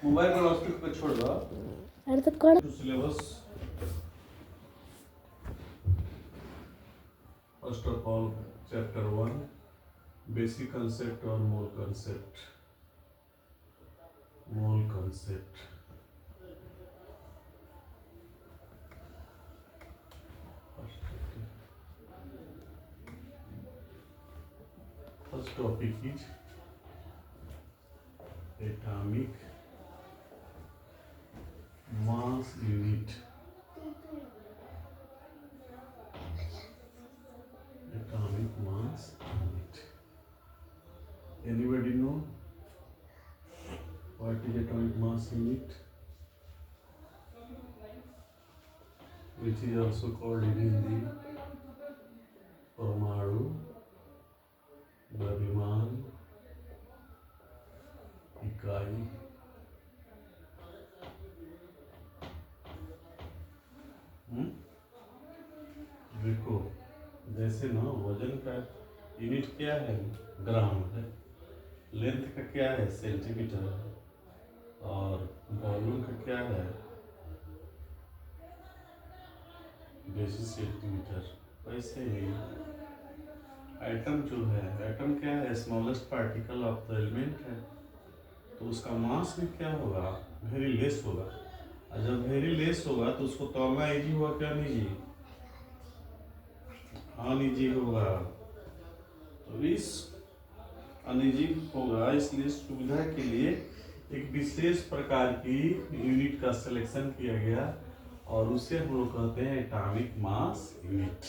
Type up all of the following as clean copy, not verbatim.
Mobile पर loudspeaker पे छोड़ दो। अरे तो कौन syllabus first of all chapter 1 basic concept और mole concept. First topic is atomic mass unit. Atomic mass unit. Anybody know what is atomic mass unit? Which is also called in Hindi परमाणु द्रव्यमान इकाई। देखो जैसे ना वजन का unit क्या है, ग्राम है। लेंथ का क्या है, सेंटीमीटर है। और वॉल्यूम का क्या है, बेसिस सेंटीमीटर। वैसे ही एटम जो है, एटम क्या है, smallest particle of the element है। तो उसका मास भी क्या होगा, वेरी लेस होगा। और जब वेरी लेस होगा तो उसको तौलना इजी होगा क्या नहीं जी, अनइजी होगा। तो इस अनइजी होगा, इसलिए सुविधा के लिए एक विशेष प्रकार की यूनिट का सिलेक्शन किया गया और उसे हम लोग कहते हैं atomic mass unit.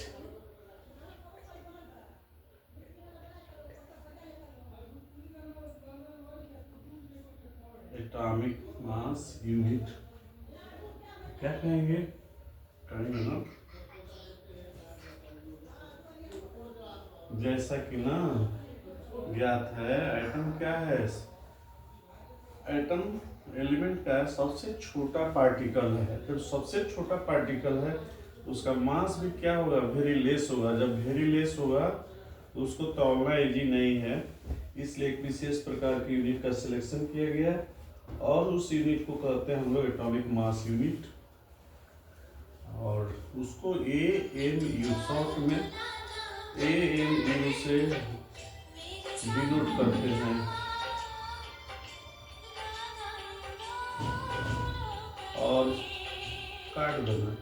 Atomic mass unit क्या कहेंगे, कहेंगे ना जैसा कि ना ज्ञात है, एटम क्या है, एटम एलिमेंट का सबसे छोटा पार्टिकल है। जब सबसे छोटा पार्टिकल है उसका मास भी क्या होगा, वेरी लेस होगा। जब वेरी लेस होगा तो उसको तौलना इजी नहीं है, इसलिए एक विशेष प्रकार की यूनिट का सिलेक्शन किया गया और उस यूनिट को कहते हैं हम लोग एटॉमिक मास यूनिट। और उसको AMU शॉर्ट में AMU से डिनोट करते हैं। और काट देना,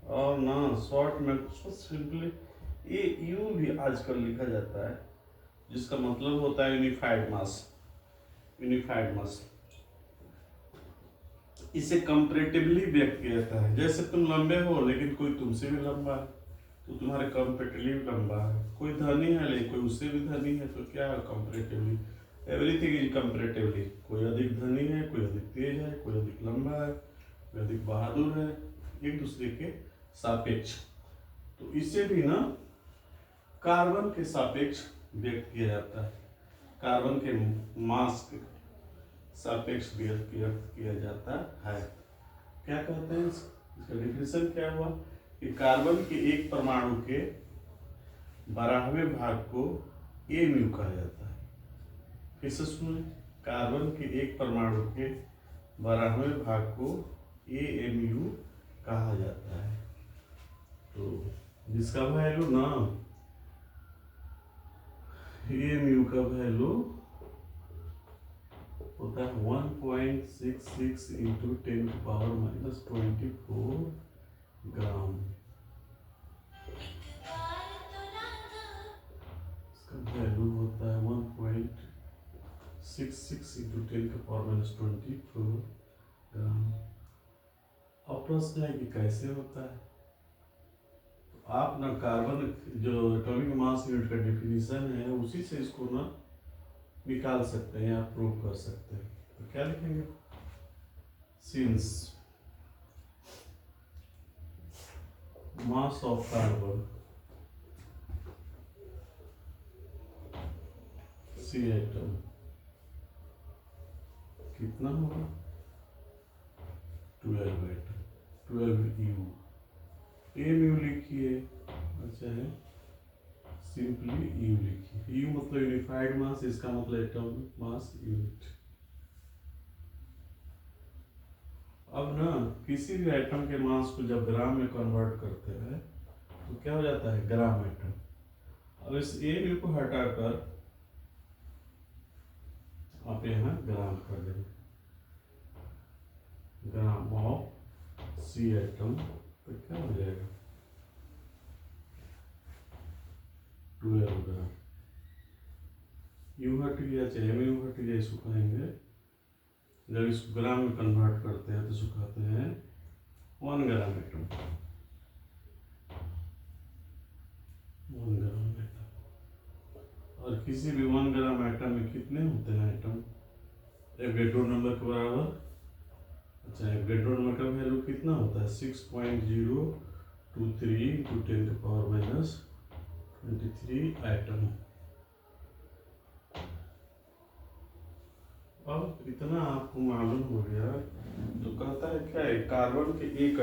और ना शॉर्ट में सिंपली AU भी आजकल लिखा जाता है, जिसका मतलब होता है यूनिफाइड मास। यूनिफाइड मास इसे कंपैरेटिवली व्यक्त किया जाता है। जैसे तुम लंबे हो लेकिन कोई तुमसे भी लंबा है तो तुम्हारे कंपैरेटिवली लंबा है। कोई धनी है लेकिन कोई उससे भी धनी है, तो क्या है कंपैरेटिवली, एवरीथिंग इज कंपैरेटिवली। कोई अधिक धनी है, कोई अधिक तेज है, कोई अधिक लंबा है, कोई अधिक बहादुर है, एक दूसरे के सापेक्ष। तो इसे भी ना कार्बन के सापेक्ष व्यक्त किया जाता है, कार्बन के मास के सापेक्ष व्यक्त किया जाता है। क्या कहते हैं इसका डिफिनेशन क्या हुआ कि कार्बन के एक परमाणु के 12वें भाग को AMU कहा जाता है। फिर से सुनिए, कार्बन के एक परमाणु के 12वें भाग को AMU कहा जाता है। तो जिसका वैल्यू ना AMU का वैल्यू होता है 1.66 इंटू 10⁻⁻24 ग्राम। इसका वैल्यू होता है 1.66 इंटू 10⁻⁻24 ग्राम। अब प्रश्न है कि कैसे होता है। आप ना कार्बन जो एटॉमिक मास यूनिट का डिफिनीशन है उसी से इसको ना निकाल सकते हैं या प्रूव कर सकते हैं। तो क्या लिखेंगे, since mass of carbon C atom कितना होगा, 12 एटम, 12 U। AMU लिखिए, अच्छा है सिंपली यू लिखिए। यू मतलब यूनिफाइड मास, इसका मतलब एटॉमिक मास यूनिट। अब ना किसी भी एटम के मास को जब ग्राम में कन्वर्ट करते हैं तो क्या हो जाता है, ग्राम एटम। अब इस ए यू को हटाकर आप यहाँ ग्राम कर देंगे, ग्राम ऑफ सी एटम, तो क्या हो जाएगा 12 ग्राम। यू हट गया, चाहे यू हट गया, इसको कहेंगे जब इसको ग्राम में कन्वर्ट करते हैं तो इसको कहते हैं 1 ग्राम एटम। 1 ग्राम एटम। और किसी भी 1 ग्राम एटम में कितने होते हैं एटम, एवोगैड्रो नंबर के बराबर। अच्छा, एवोगैड्रो नंबर का वैल्यू कितना होता है 6.023 इंटू 10⁻23 एटम। अब इतना आपको मालूम हो गया तो कहता है क्या है, कार्बन के एक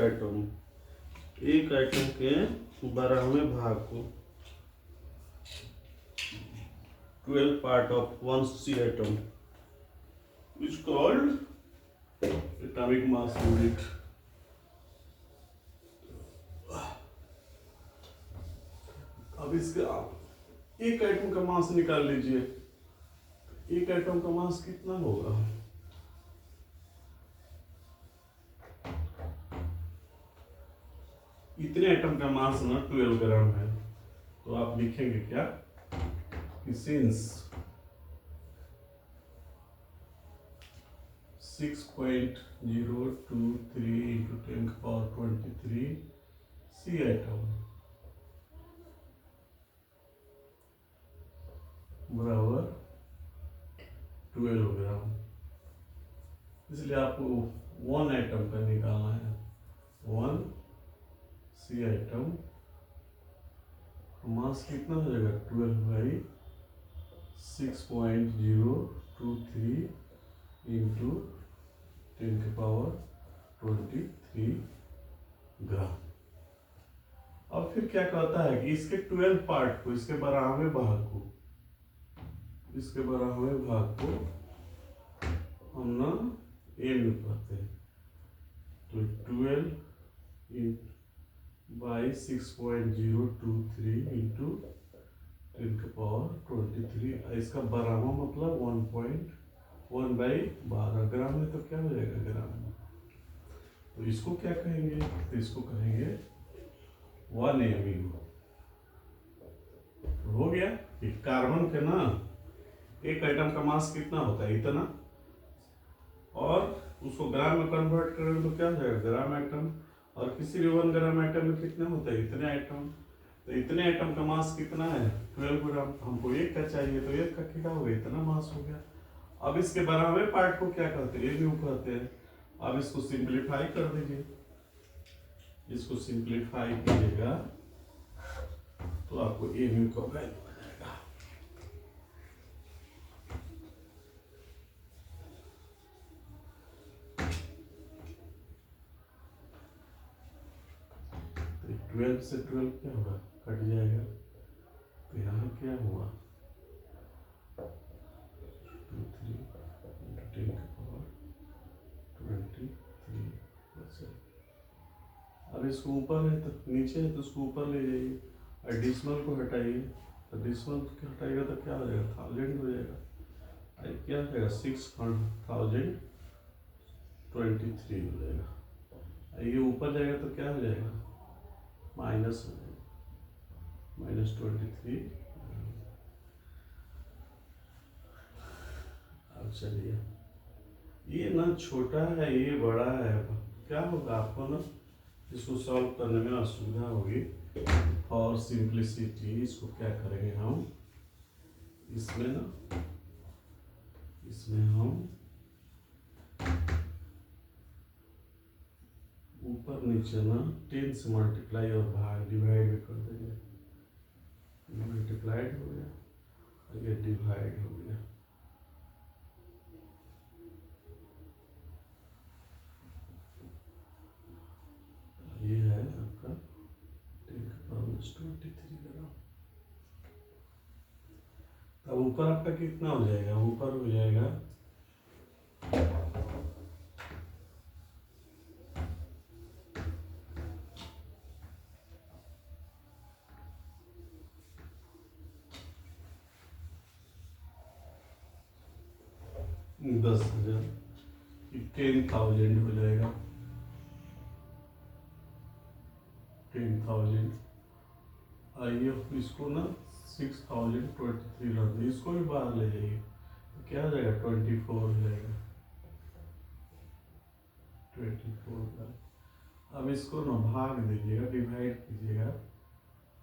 एटम के 12वें भाग को 12 part of 1 C atom is called atomic mass unit. अब इसके आप एक एटम का मास निकाल लीजिए। एक एटम का मास कितना होगा, इतने एटम का मास ना 12 ग्राम है, तो आप लिखेंगे क्या कि सिंस 6.023 इंटू 10⁻23 सी एटम बराबर 12 ग्राम। इसलिए आपको 1 एटम का निकालना है। 1 सी एटम मास कितना हो जाएगा 12/6.023 इंटू 10⁻23 ग्राम। अब फिर क्या कहता है कि इसके 12 पार्ट को, इसके 12वें भाग को हम ना ए में कहते हैं, तो 12/6.023 इंटू 10⁻23, इसका 12वां मतलब 1/12 ग्राम है, तो क्या हो जाएगा ग्राम में। तो इसको क्या कहेंगे, तो इसको कहेंगे 1 MU। हो गया कि कार्बन के ना एक एटम का मास कितना होता है, इतना, और उसको ग्राम में कन्वर्ट करेंगे तो क्या हो जाएगा ग्राम एटम। और किसी भी 1 ग्राम एटम में कितने होते हैं, इतने एटम। तो इतने एटम का मास कितना है 12 ग्राम। हमको एक का चाहिए, तो एक का क्या हो गया, इतना मास हो गया। अब इसके 12वें पार्ट को क्या कहते हैं, एमयू कहते हैं। अब इसको सिंप्लीफाई कर दीजिए, इसको सिंप्लीफाई कीजिएगा तो आपको एमयू का वैल्यू आ जाएगा। तो 12 से 12 क्या होगा, कट जाएगा, तो यहाँ क्या हुआ 23 इंटू 10⁻23। अब इसको ऊपर है तो नीचे है, तो उसको ऊपर ले जाइए, एडिशनल को हटाइए, एडिशनल को हटाइएगा तो क्या हो जाएगा 1000 हो जाएगा। क्या हो जाएगा 6023 हो जाएगा। ये ऊपर जाएगा तो क्या हो जाएगा, माइनस हो जाएगा, -23। अब चलिए, ये ना छोटा है, ये बड़ा है, क्या होगा आपको ना इसको सॉल्व करने में असुविधा होगी। फॉर सिंप्लिसिटी इसको क्या करेंगे हम, इसमें हम ऊपर नीचे ना 10 से मल्टीप्लाई और भाग डिवाइड भी कर देंगे। मल्टीप्लाइड हो गया और ये डिवाइड हो गया। ये है आपका 10⁻23 ग्राम। तब ऊपर आपका कितना हो जाएगा, ऊपर हो जाएगा 10,000, 10,000 हो जाएगा, 10,000। आइए इसको ना 6,023 रख दे, इसको भी बाहर ले जाइए तो क्या हो जाएगा 24 हो जाएगा, 24 का। अब इसको ना भाग दीजिएगा, डिवाइड कीजिएगा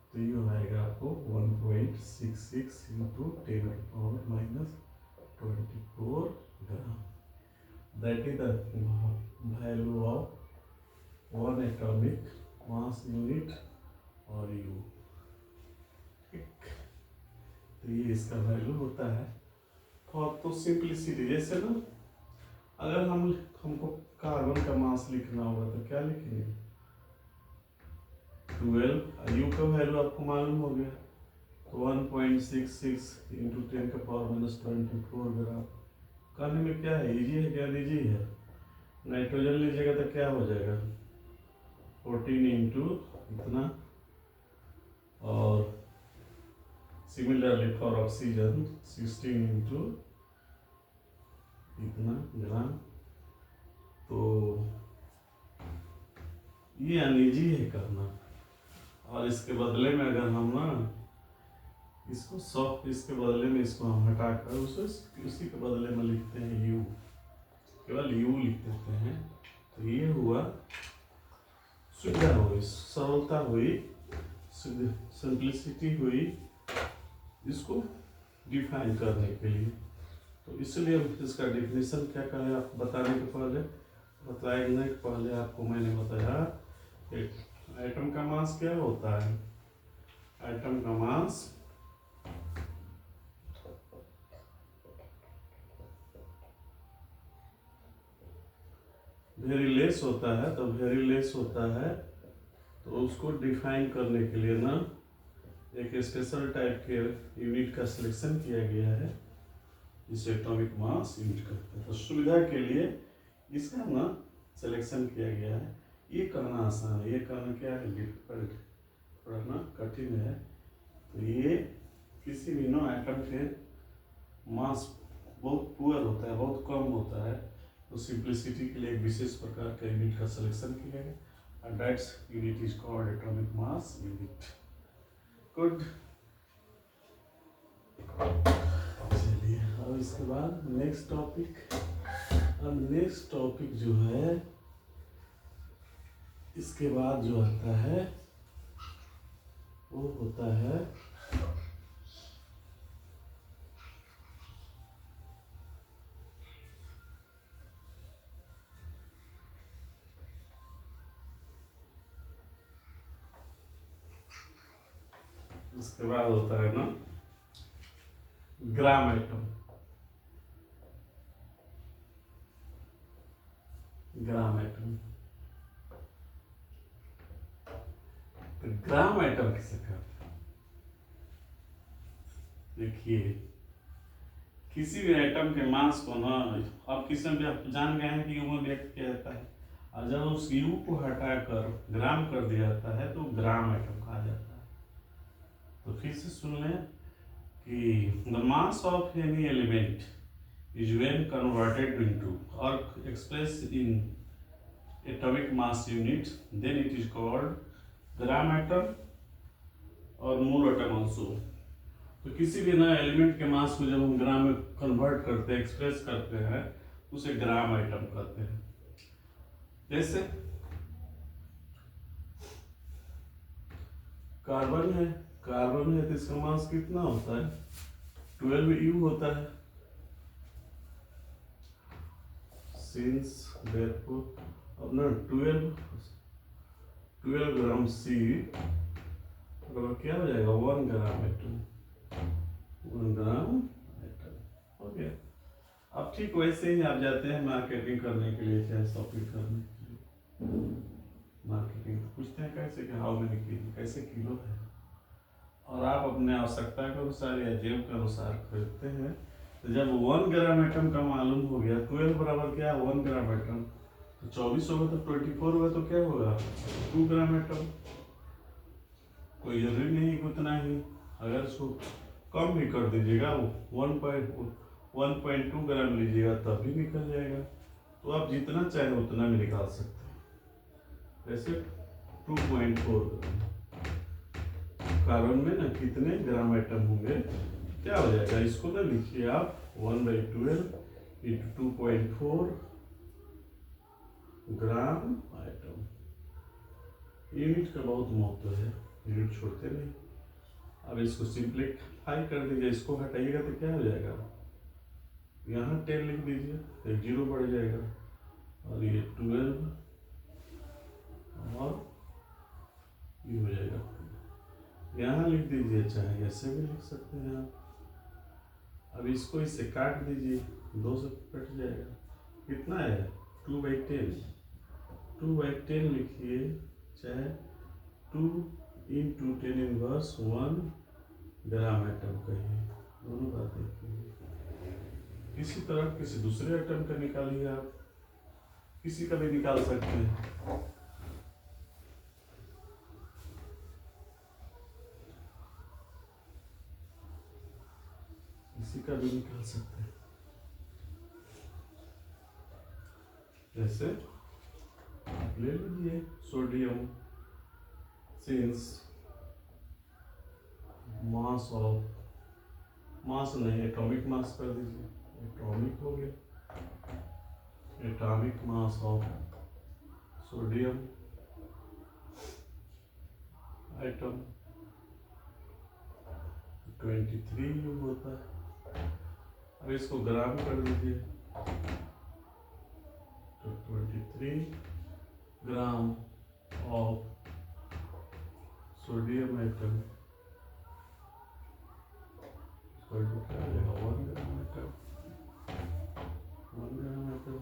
तो ये आएगा आपको 1.66 into 10⁻⁻24 gram. That is the value of 1 atomic mass unit और यू। ठीक, तो ये इसका वैल्यू होता है। तो सिंपलिसिटी, जैसे ना अगर हमको कार्बन का मास लिखना होगा तो क्या लिखेंगे, 12, यू का वैल्यू आपको मालूम हो गया, तो 1.66 इंटू 10⁻⁻24 ग्राम। करने में क्या है, इजी है क्या, इजी है। नाइट्रोजन लीजिएगा तो क्या हो जाएगा 14 इंटू इतना, और सिमिलरली फॉर ऑक्सीजन 16 इंटू इतना ग्राम। तो ये अनइजी है करना। और इसके बदले में अगर हम ना इसको इसके बदले में इसको हम हटाकर उसी के बदले में लिखते हैं यू, केवल यू लिख देते हैं, तो ये हुआ सुविधा हुई, सरलता हुई, सिंपलिसिटी हुई इसको डिफाइन करने के लिए। तो इसलिए इसका डेफिनेशन क्या करें, आपको बताने के पहले आपको मैंने बताया एटम का मास क्या होता है। एटम का मास वेरी लेस होता है, तो वेरी लेस होता है, तो उसको डिफाइन करने के लिए ना एक स्पेशल टाइप के यूनिट का सिलेक्शन किया गया है, जिसे एटॉमिक मास यूनिट करते हैं। तो सुविधा के लिए इसका ना सिलेक्शन किया गया है। ये करना आसान है, ये करना क्या है डिफिकल्ट, थोड़ा ना कठिन है। तो ये किसी भी नो एटम के मास बहुत पुअर होता है, बहुत कम होता है, तो सिंप्लिसिटी के लिए एक विशेष प्रकार का यूनिट का सिलेक्शन किया गया, and that unit is called atomic mass unit. Good, चलिए अब इसके बाद नेक्स्ट टॉपिक। अब नेक्स्ट टॉपिक जो है इसके बाद जो आता है वो होता है उसके बाद होता है ना ग्राम एटम। ग्राम एटम, तो ग्राम एटम किसे कहते हैं, देखिए किसी भी एटम के मास को ना आप किसी भी आप जान गए हैं कि यू में व्यक्त किया जाता है, और जब उस यू को हटाकर ग्राम कर दिया जाता है तो ग्राम एटम कहा जाता है। तो फिर से सुन लें कि the mass of any element is when converted into और express in atomic mass unit, then it is called gram atom और मोल एटम आल्सो। तो किसी भी नए एलिमेंट के मास को जब हम ग्राम में कन्वर्ट करते हैं, एक्सप्रेस करते हैं, उसे ग्राम आइटम कहते हैं। जैसे कार्बन है, तो इसका मास कितना होता है 12 U होता है। सिंस देयरफॉर अपना 12 ग्राम C तो क्या हो जाएगा 1 ग्राम एटम, 1 ग्राम एटम हो गया। अब ठीक वैसे ही आप जाते हैं मार्केटिंग करने के लिए, चाहे शॉपिंग करने के लिए, मार्केटिंग पूछते हैं कैसे कि हाउ मेनी किलो, कैसे किलो है। और आप अपने आवश्यकता के अनुसार या जेब के अनुसार खरीदते हैं। तो जब 1 ग्राम एटम का मालूम हो गया, 12 बराबर क्या है 1 ग्राम एटम, तो 24 होगा तो 24 होगा तो क्या होगा 2 ग्राम एटम। कोई जरूरी नहीं कि उतना ही, अगर इसको कम भी कर दीजिएगा 1.2 ग्राम लीजिएगा तब भी निकल जाएगा। तो आप जितना चाहे उतना भी निकाल सकते हैं। जैसे 2.4 ग्राम कार्बन में ना कितने ग्राम एटम होंगे, क्या हो जाएगा, इसको ना लिखिए आप 1/12 इंटू 2.4 ग्राम आइटम। यूनिट का बहुत महत्व है, यूनिट छोड़ते नहीं। अब इसको सिंप्लीफाई कर दीजिए, इसको हटाइएगा तो क्या हो जाएगा, यहाँ 10 लिख दीजिए तो 0 बढ़ जाएगा, और ये 12 और ये हो जाएगा, यहाँ लिख दीजिए, चाहे ऐसे भी लिख सकते हैं आप। अब इसको इससे काट दीजिए, 2 से कट जाएगा, कितना है 2/10, 2/10 लिखिए, चाहे 2 इंटू 10 इनवर्स 1 ग्राम एटम कहिए, दोनों बातें कीजिए। इसी तरह किसी दूसरे एटम का निकालिए, आप किसी का भी निकाल सकते हैं। किसी का भी निकाल सकते हैं, जैसे ले लीजिए सोडियम, सिंस मास ऑफ, मास नहीं एटॉमिक मास कर दीजिए, एटॉमिक हो गया, atomic mass of sodium item 23 होता है। अब इसको ग्राम कर दीजिए, तो 23 ग्राम ऑफ सोडियम आइटम क्या हो जाएगा 1 ग्राम आइटम, 1 ग्राम आइटम।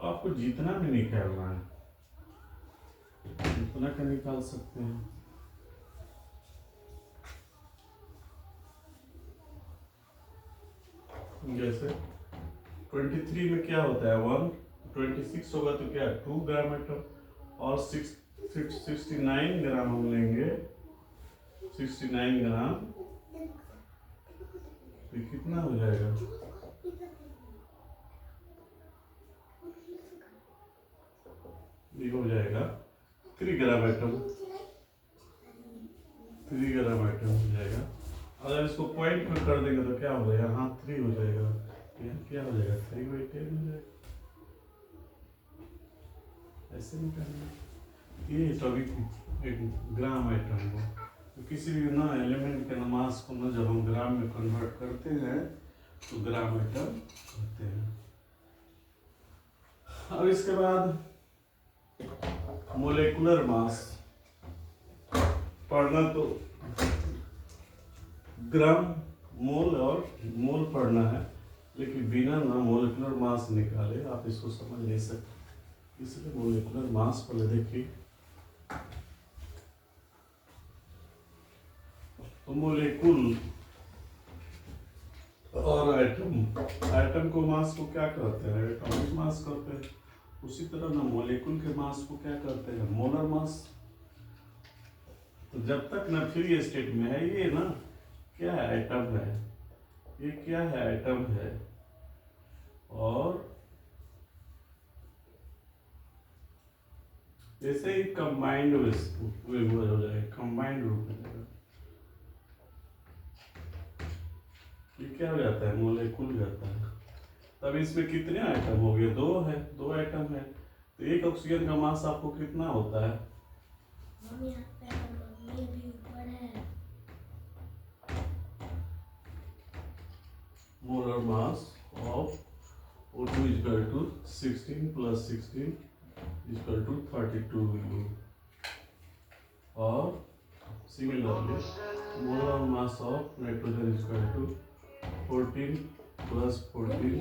आपको जितना भी निकालना है उतना का निकाल सकते हैं। जैसे 23 में क्या होता है 1, 26 होगा तो क्या 2 ग्राम एटम, और 69 ग्राम हम लेंगे, 69 ग्राम तो कितना हो जाएगा, ये हो जाएगा 3 ग्राम एटम, 3 ग्राम एटम हो जाएगा। अगर इसको पॉइंट में कर देंगे तो क्या हो जाएगा, यहाँ 3 हो जाएगा, यहाँ क्या हो जाएगा 3/10 हो जाएगा, ऐसे निकालेंगे। ये टॉपिक एक ग्राम आइटम है, तो किसी भी ना एलिमेंट के मास को ना जब हम ग्राम में कन्वर्ट करते हैं तो ग्राम आइटम कहते हैं। अब इसके बाद मोलेकुलर मास पढ़ना, तो ग्राम मोल और मोल पढ़ना है, लेकिन बिना ना मोलेकुलर मास निकाले आप इसको समझ नहीं सकते, इसलिए मोलेकुलर मास पहले देखिए। तो मोलेकुल और आइटम को मास को क्या कहते हैं, एटॉमिक मास कहते हैं। उसी तरह ना मोलेकुल के मास को क्या कहते हैं, मोलर मास। तो जब तक ना फ्री स्टेट में है, ये ना क्या है आइटम है, ये क्या है आइटम है, और जैसे ही कंबाइंड हो जाएगा, कंबाइंड रूप में जाएगा, ये क्या हो जाता है मोलेकुल जाता है। तब इसमें कितने आइटम हो गए, 2 है, 2 आइटम है, तो एक ऑक्सीजन का मास आपको कितना होता है, molar mass of O2 equal to 16 + 16 equal to 32 और similarly molar mass of nitrogen equal to 14 + 14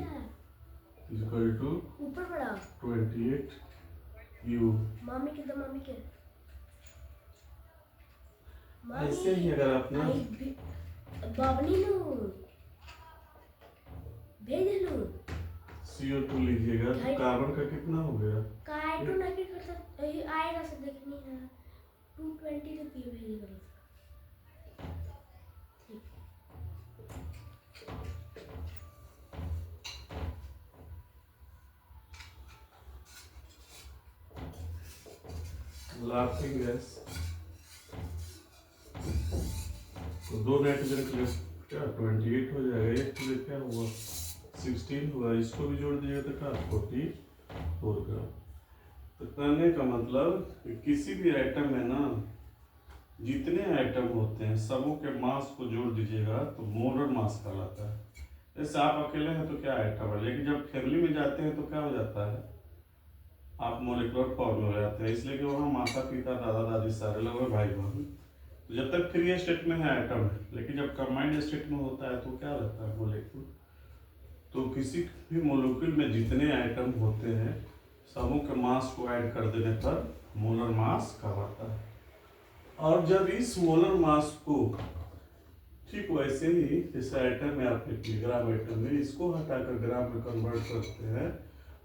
equal to 28 U। ऐसे ही अगर अपना बाबनी लो भेज लो CO2 लीजिएगा तो कार्बन का कितना हो गया? काइटो ना के कर सकते आएगा सब देखनी है 220 रुपये भेजेगा लाफिंग गैस तो 2 नाइट्रोजन के लिए क्या 28 हो जाएगा, एक के लिए क्या हुआ 16 हुआ, इसको भी जोड़ दीजिएगा तो क्या 44 ग्राम। तो कहने का मतलब कि किसी भी आइटम में ना जितने आइटम होते हैं सबों के मास को जोड़ दीजिएगा तो मोलर मास कहलाता है। जैसे आप अकेले हैं तो क्या आइटम है, लेकिन जब फैमिली में जाते हैं तो क्या हो जाता है, आप मोलिकुलर फॉर्म में हो जाते हैं। इसलिए कि वहाँ माता पिता दादा दादी सारे लोग भाई बहन, तो जब तक फ्री स्टेट में है आइटम है, लेकिन जब कंबाइंड स्टेट में होता है तो क्या रहता है मोलिक्यूल। तो किसी भी मोलिक्यूल में जितने आइटम होते हैं सबों के मास को ऐड कर देने पर मोलर मास कहलाता है। और जब इस मोलर मास को ठीक वैसे ही जैसे आइटम में आप ग्राम आइटम में इसको हटाकर ग्राम में कन्वर्ट करते हैं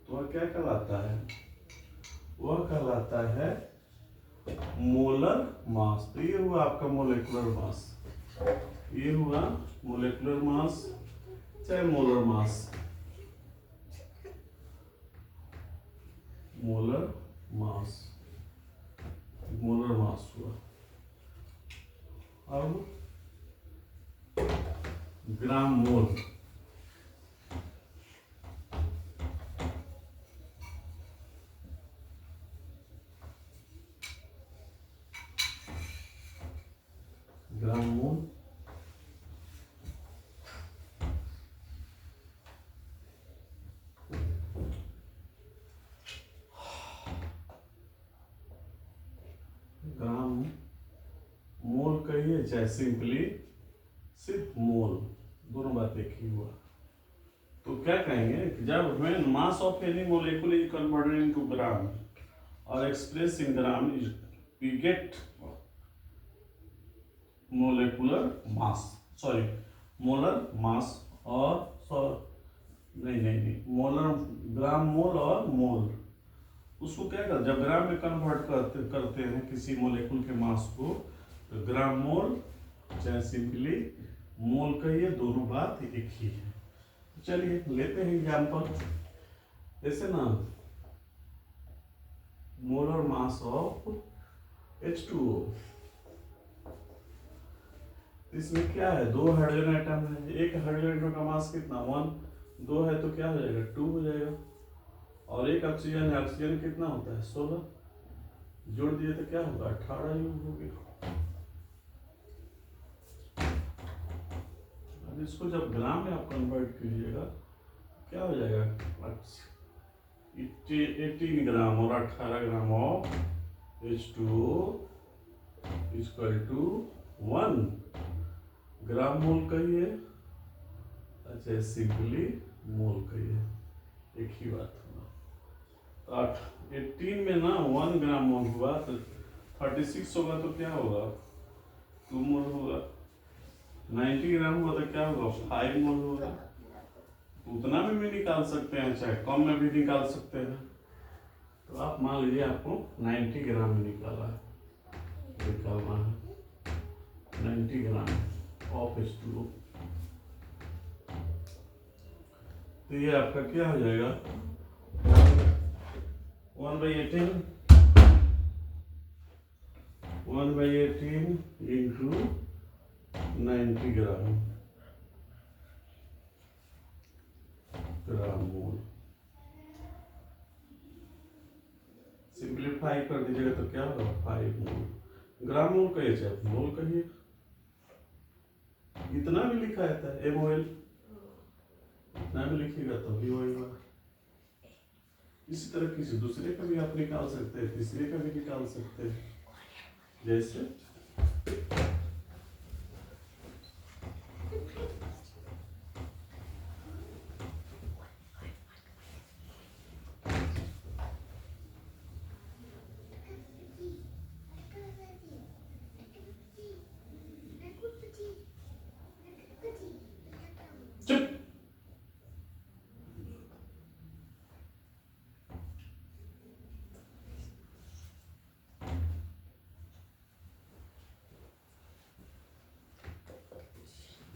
तो वह क्या कहलाता है, वह कहलाता है मोलर मास। तो ये हुआ आपका मोलिकुलर मास, ये हुआ मोलिकुलर मास चाहे molar mass, molar mass, molar mass हुआ। अब ग्राम मोल, ग्राम मोल ग्राम मोल कहिए चाहे सिंपली सिर्फ मोल, दोनों बात एक ही हुआ। तो क्या कहेंगे कि जब when mass of any molecule is converted into gram और express in gram we get molecular mass, sorry molar mass और नहीं मोलर ग्राम मोल और मोल, उसको क्या कर जब ग्राम में कन्वर्ट करते हैं किसी मोलिक्यूल के मास को तो ग्राम मोल चाहे सिंपली मोल कहिए, दोनों बात एक ही है। चलिए लेते हैं एग्जाम्पल। जैसे ना मोलर मास ऑफ H2O, इसमें क्या है, 2 हाइड्रोजन आइटम है, एक हाइड्रोजन आइटम का मास कितना 1, 2 है तो क्या हो जाएगा 2 हो जाएगा, और एक ऑक्सीजन है, ऑक्सीजन कितना होता है 16, जोड़ दिए तो क्या होगा 18 यूज हो गया। अब इसको जब ग्राम में आप कन्वर्ट कीजिएगा क्या हो जाएगा 18 ग्राम और 18 gram of H2O equal to 1 gram mole कहिए, अच्छा सिंपली मोल कहिए, एक ही बात हुआ। 18 में ना 1 ग्राम मोल हुआ तो 36 होगा तो क्या होगा 2 मोल होगा, 90 ग्राम हुआ तो क्या होगा 5 मोल होगा। उतना में भी निकाल सकते हैं चाहे कम में भी निकाल सकते हैं। तो आप मान लीजिए आपको 90 ग्राम में निकालना है 90 ग्राम ऑफ H2O, तो ये आपका क्या हो जाएगा 1/18 इंटू 90 ग्राम मोल, सिंप्लीफाई कर दीजिएगा तो क्या होगा 5 मोल। ग्राम मोल कहिए चाहे मोल कहिए, इतना भी लिखा रहता है MOL, इतना भी लिखिएगा तो भी होगा। इसी तरह किसी दूसरे का भी आप निकाल सकते हैं, तीसरे का भी निकाल सकते हैं। जैसे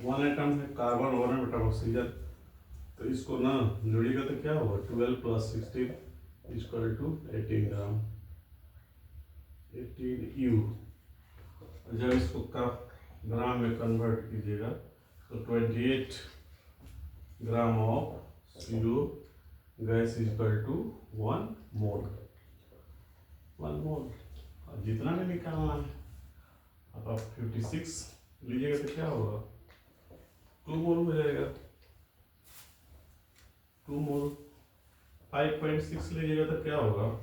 वन एटम है कार्बन, वन एटम ऑक्सीजन, तो इसको ना जोड़िएगा तो क्या होगा, 12 + 16 इक्वल टू 18 ग्राम, 18 U। जब इसको ग्राम में कन्वर्ट कीजिएगा तो 28 gram of CO gas equal to 1 mole, 1 mole. और जितना भी निकालना है, अब आप 56 लीजिएगा तो क्या होगा, 2 मोल हो जाएगा, 2 मोल। 5.6 लीजिएगा तो क्या होगा,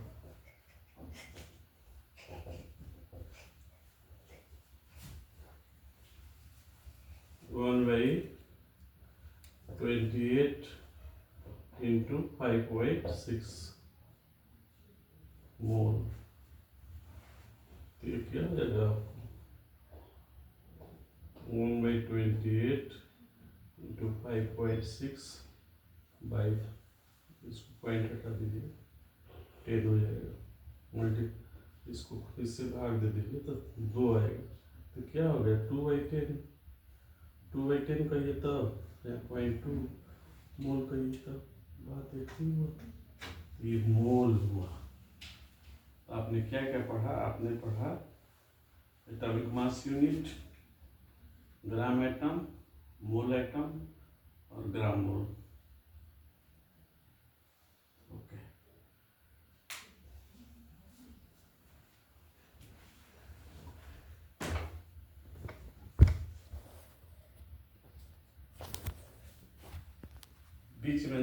1/28 into 5.6 मोल। तो ये क्या हो जाएगा आपको, 1/28 into 5.6 बाई, इसको पॉइंट हटा दीजिए, 10 हो जाएगा, मल्टी इसको इससे भाग दे दीजिए तो 2 आएगा, तो क्या हो गया 2/10, 2/10 कहिए तब, या 0.2 मोल कहिए तब, बात एक ही हुआ, ये मोल हुआ। आपने क्या क्या पढ़ा, आपने पढ़ा atomic mass unit, gram atom, मोल एटम और ग्राम मोल। ओके। बीच में